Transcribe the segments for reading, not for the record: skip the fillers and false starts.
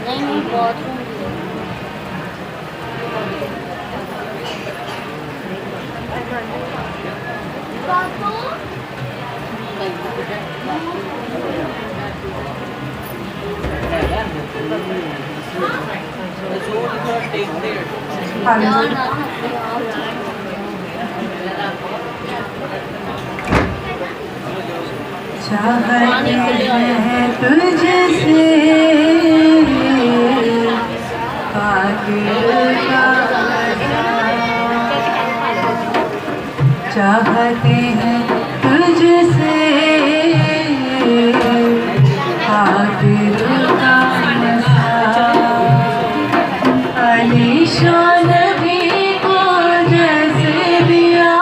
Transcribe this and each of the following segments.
नहीं बहुत चाहते हैं तुझसे आखिर का चाहते हैं तुझसे आखिर का अलीशान भी को जैसे दिया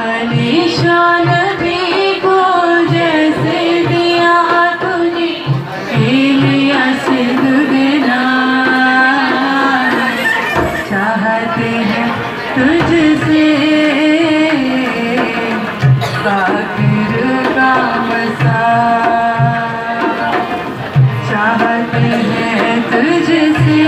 अलीशान भी को जैसे दिया तूने लिया से दुगना चाहते हैं तुझसे आखिर का मसा चाहते हैं तुझसे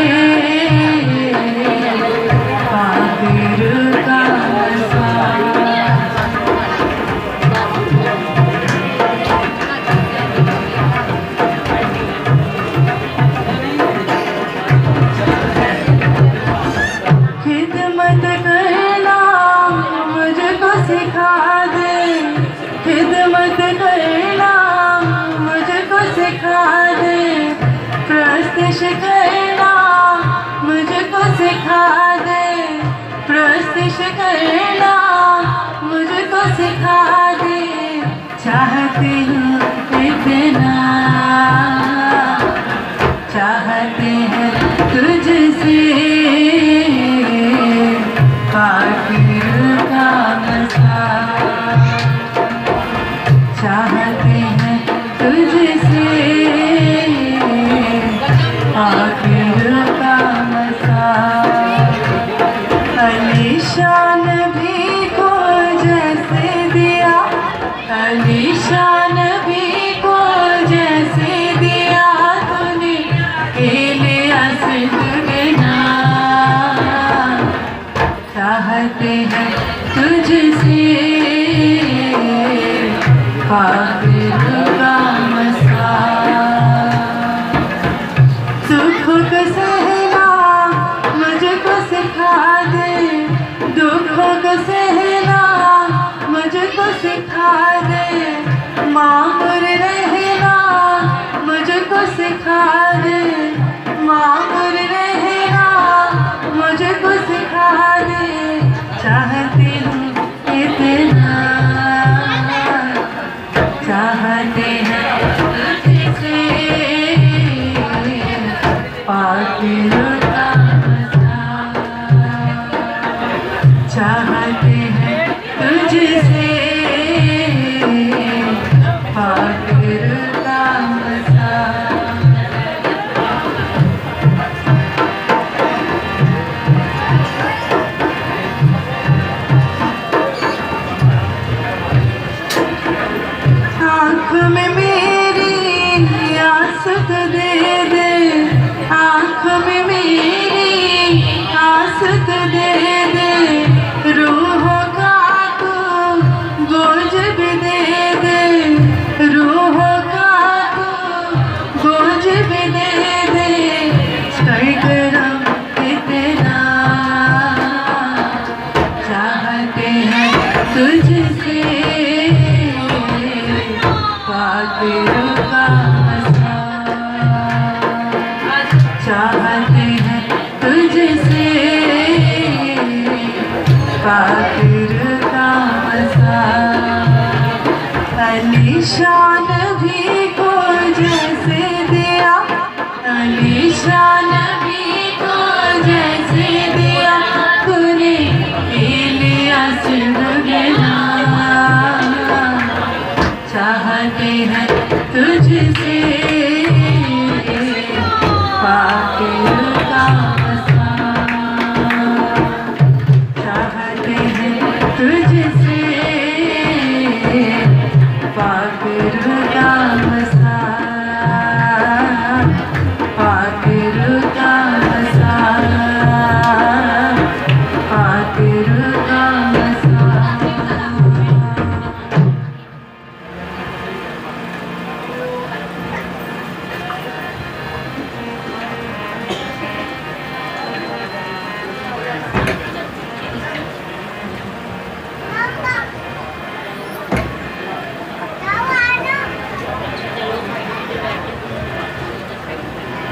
खिदमत करना मुझको सिखा दे प्रस्तिश करना मुझको सिखा दे प्रस्तिश करना मुझको सिखा दे चाहती हूँ इतना चाहते हैं तुझसे आखिर का मसा चाहते हैं तुझसे आखिर का मसा अलीशान भी को जैसे दिया अलीशान भी को जैसे दिया तूने लिया से दुगना चाहते हैं तुझसे आखिर का मसा सुखों को सहना मुझको सिखा दे दुखों को सहना मुझको सिखा दे मामूर रहना मुझको सिखा दे मामूर रहना मुझको सिखा दे चाहती हूँ इतना चाहते हैं तुझसे आखिर का मसा चाहते हैं तुझसे आखिर का मसा आँख में मेरी आसत दे दे आँख में मेरी आसत दे दे रूहों का तू बोझ भी दे दे रूहों का तू खातिर का मसा चाहते हैं तुझसे खातिर का मसा अलीशान भी को जैसे दिया अलीशान भी को जैसे दिया तूने लिया सुनगना चाहते हैं तुझसे खातिर का मसा चाहते हैं तुझसे खातिर का मसा खातिर का मसा खातिर का मसा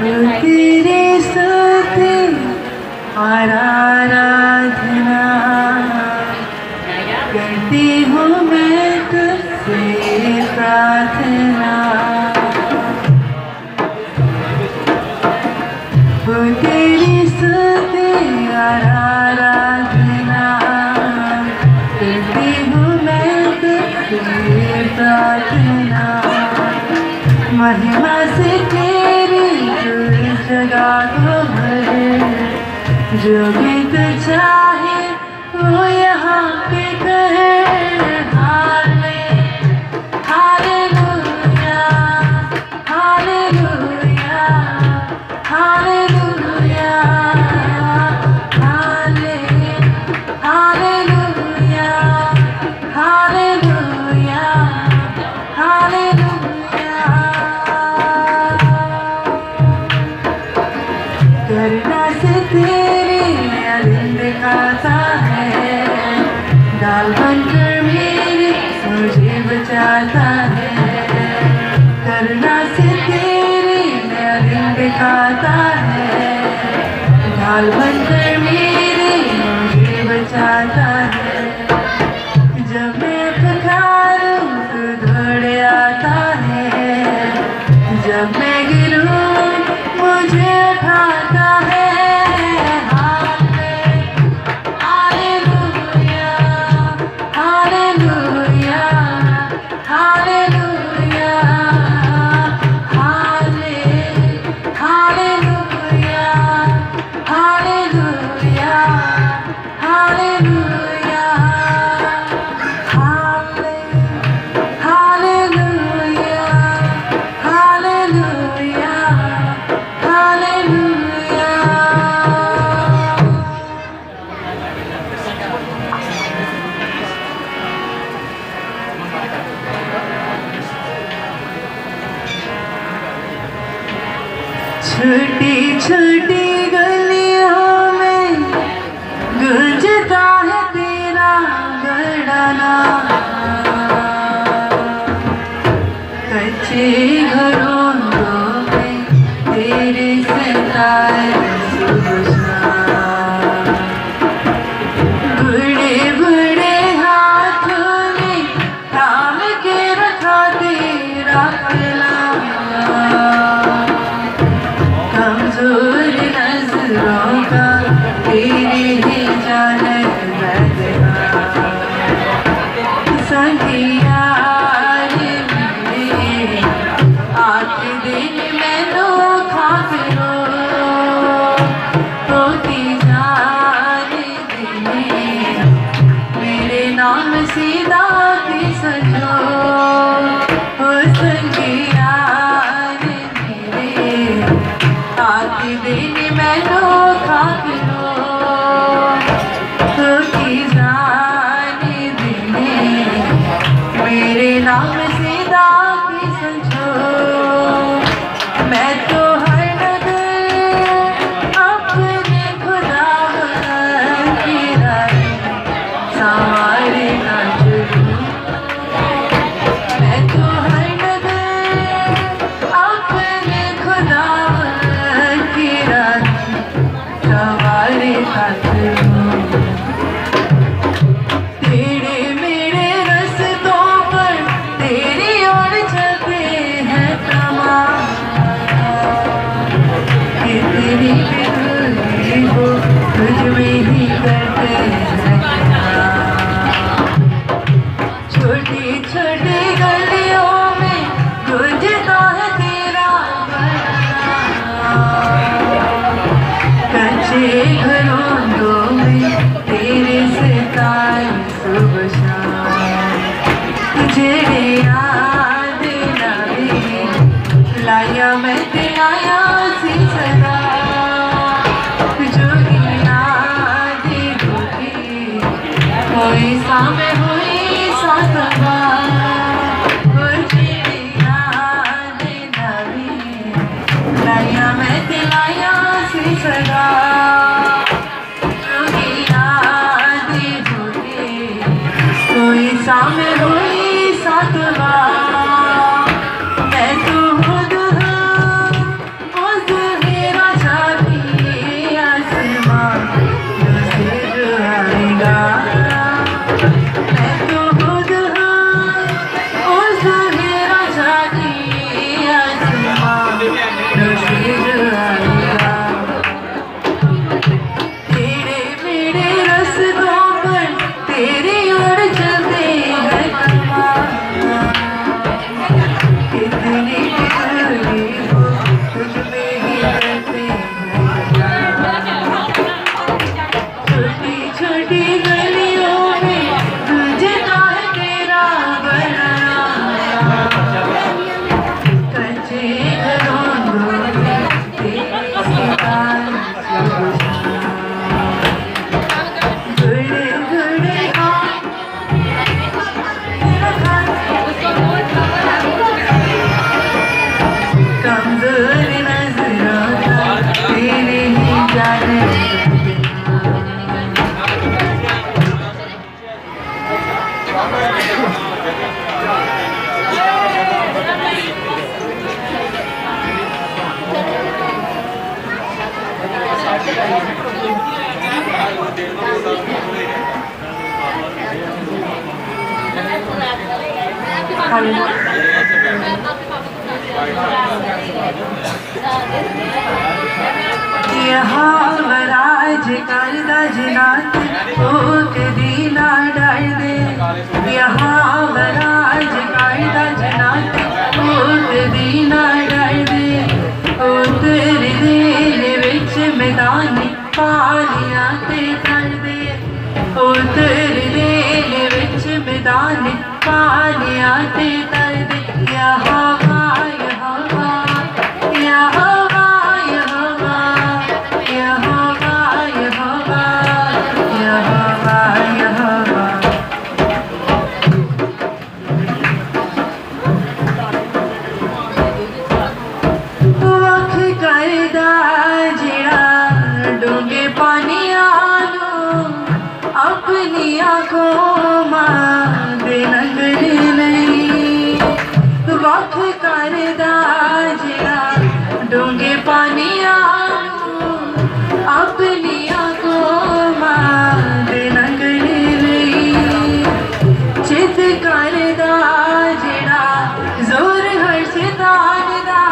तेरे साथे आराधना करती हूँ मैं तुझसे प्रार्थना वो तेरी साथे आराधना करती हूँ मैं तुझसे प्रार्थना महिमा से तेरी जगा को भरे जो गीत चाहे वो यहाँ पे कहे hallelujah hallelujah hallelujah hallelujah hallelujah hallelujah करुणा से तेरी दिन दिखाता है डाल बनकर मेरी मुझे बचाता है करुणा से तेरी दिन दिखाता है डाल बनकर मेरी मुझे बचाता है जब मैं पुकारूं तो दौड़ आता है जब मैं गिरूं मुझे उठाता है hallelujah hallelujah hallelujah hallelujah hallelujah hallelujah hallelujah hallelujah hallelujah छोटी छोटी गलियों में गूंजता है तेरा गड़ाना कच्चे घरों में तेरे सताए बड़े बड़े हाथों ने थाम के रखा तेरा कलाम कमजोर नजरों का तेरे ही जाने बदला संगिया आके दिन मैनू खा करो करते छोटी छोटी गलियों में गूंजता है तेरा कच्चे घरों में तेरे सितारे सुबह शाम तुझे याद नबी लाया मैं दिलाया सी सदा जो याद होगी कोई सामे हुई सातवा तुझे याद नबी लाया मैं दिलाया सी सदा जो याद होगी कोई सामे हुई सातवा मैं तो खुद हूँ उस मेरा चाबी आसमां से जो आएगा मैं तो खुद हूँ उस मेरा चाबी आसमां से जो आएगा तेरे मेरे रस्तों पर तेरी ओर चलते हैं कितनी दूरी हो तुझ में ही रहते हैं छोटी छोटी गलियों में गुंजता है तेरा बनाया कच्चे घरों में तेरे सितारे गुड़े गुड़े कमजोर नजरों का तेरे ही जाने यहाँ वराज करदा जिनात ओक दीना डाल दे यहाँ वराज करदा जिनात ओक दीना डाल दे उतर दे विच मैदान पानिया ते कर दे उतर दे विच मैदान पानिया ते कर दे यहाँ डूंगे पानिया अपनी आंखों मां दे नगरी नहीं वख करदा जिया डूंगे पानिया अपनी आंखों मां दे नगरी नहीं चित करदा जिया जोर हर सितान दा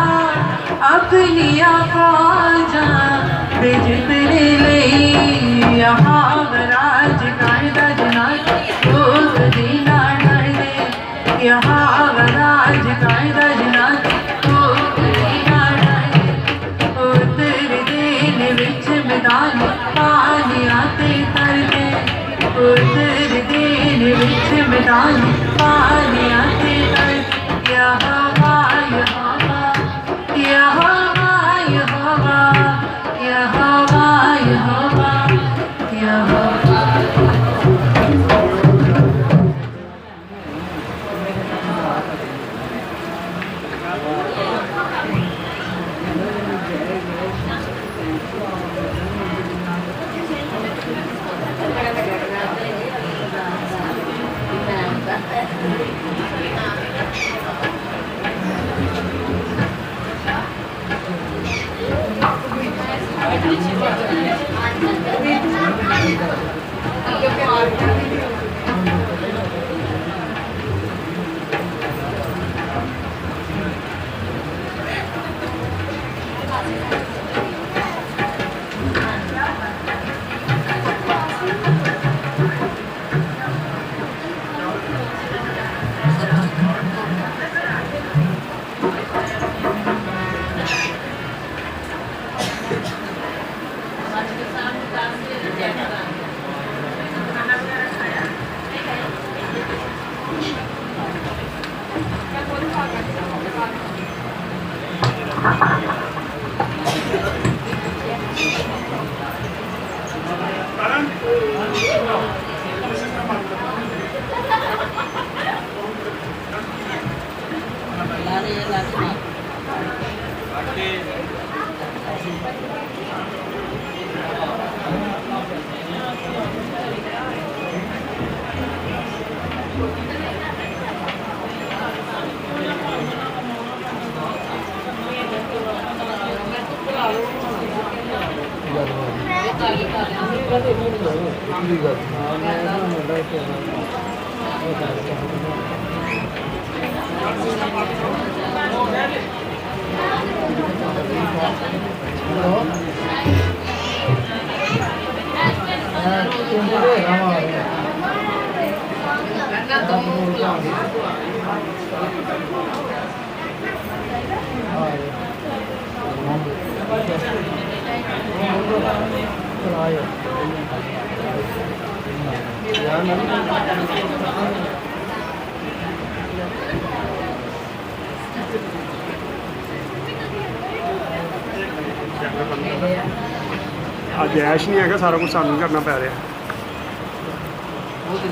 अपनी आंखों जा जितने नहीं यहाँ वराज करदा जिनात ओक दीना डाल दे यहाँ वराज करदा जिनात ओक दीना डाल दे उतर दे विच मैदान पानिया ते कर दे उतर दे विच मैदान पानिया ते कर दे यहाँ ਅੱਜ ਐਸ਼ ਨਹੀਂ ਹੈਗਾ, ਸਾਰਾ ਕੁਝ ਸਾਨੂੰ ਹੀ ਕਰਨਾ ਪੈ ਰਿਹਾ। ਉਹ ਕਿਤੇ